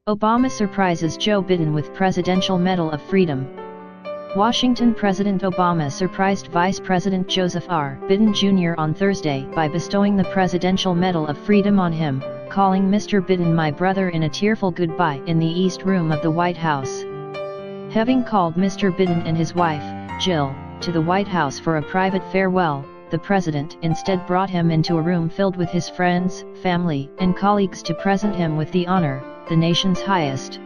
Obama surprises Joe Biden with Presidential Medal of Freedom. Washington President Obama surprised Vice President Joseph R. Biden Jr. on Thursday by bestowing the Presidential Medal of Freedom on him, calling Mr. Biden "my brother" in a tearful goodbye in the East Room of the White House. Having called Mr. Biden and his wife, Jill, to the White House for a private farewell, the president instead brought him into a room filled with his friends, family, and colleagues to present him with the honor, the nation's highest.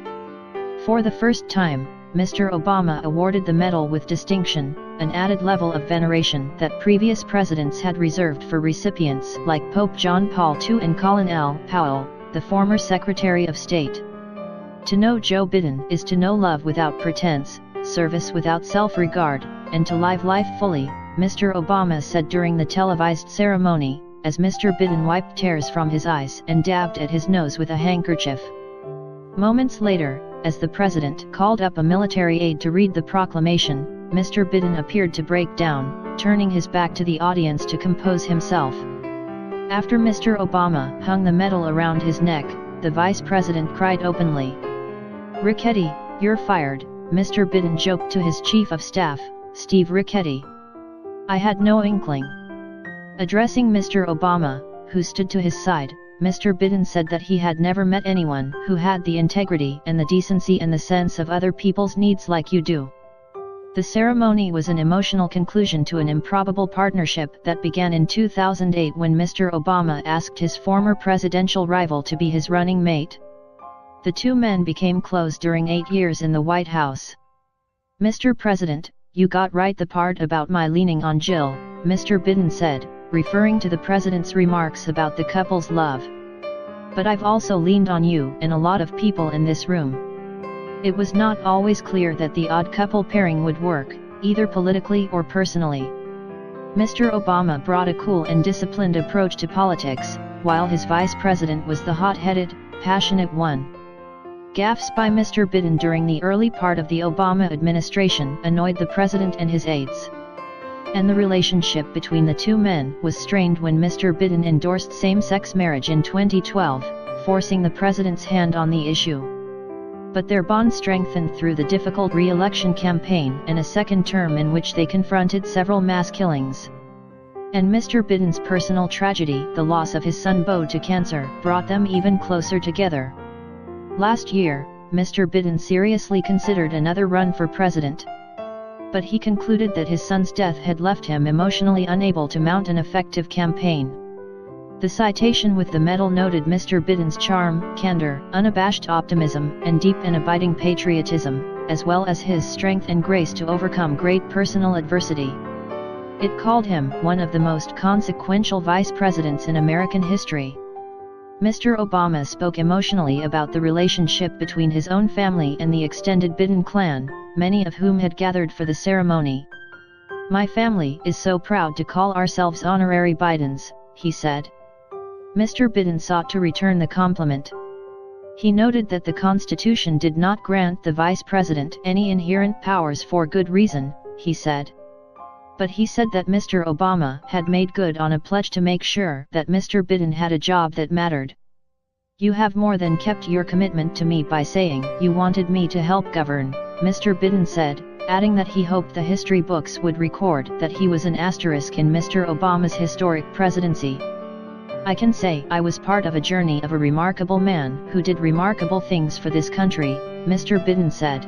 For the first time, Mr. Obama awarded the medal with distinction, an added level of veneration that previous presidents had reserved for recipients like Pope John Paul II and Colin L. Powell, the former Secretary of State. To know Joe Biden is to know love without pretense, service without self-regard, and to live life fully, Mr. Obama said during the televised ceremony, as Mr. Biden wiped tears from his eyes and dabbed at his nose with a handkerchief. Moments later, as the president called up a military aide to read the proclamation, Mr. Biden appeared to break down, turning his back to the audience to compose himself. After Mr. Obama hung the medal around his neck, the vice president cried openly, "Richetti, you're fired," Mr. Biden joked to his chief of staff, Steve Richetti. "I had no inkling." Addressing Mr. Obama, who stood to his side, Mr. Biden said that he had never met anyone who had the integrity and the decency and the sense of other people's needs like you do. The ceremony was an emotional conclusion to an improbable partnership that began in 2008 when Mr. Obama asked his former presidential rival to be his running mate. The two men became close during 8 years in the White House. "Mr. President, you got right the part about my leaning on Jill," Mr. Biden said, referring to the president's remarks about the couple's love. "But I've also leaned on you and a lot of people in this room." It was not always clear that the odd couple pairing would work, either politically or personally. Mr. Obama brought a cool and disciplined approach to politics, while his vice president was the hot-headed, passionate one. Gaffes by Mr. Biden during the early part of the Obama administration annoyed the president and his aides. And the relationship between the two men was strained when Mr. Biden endorsed same-sex marriage in 2012, forcing the president's hand on the issue. But their bond strengthened through the difficult re-election campaign and a second term in which they confronted several mass killings. And Mr. Biden's personal tragedy, the loss of his son Beau to cancer, brought them even closer together. Last year, Mr. Biden seriously considered another run for president. But he concluded that his son's death had left him emotionally unable to mount an effective campaign. The citation with the medal noted Mr. Biden's charm, candor, unabashed optimism, and deep and abiding patriotism, as well as his strength and grace to overcome great personal adversity. It called him one of the most consequential vice presidents in American history. Mr. Obama spoke emotionally about the relationship between his own family and the extended Biden clan, many of whom had gathered for the ceremony. "My family is so proud to call ourselves honorary Bidens," he said. Mr. Biden sought to return the compliment. He noted that the Constitution did not grant the vice president any inherent powers for good reason, he said. But he said that Mr. Obama had made good on a pledge to make sure that Mr. Biden had a job that mattered. "You have more than kept your commitment to me by saying you wanted me to help govern," Mr. Biden said, adding that he hoped the history books would record that he was an asterisk in Mr. Obama's historic presidency. "I can say I was part of a journey of a remarkable man who did remarkable things for this country," Mr. Biden said.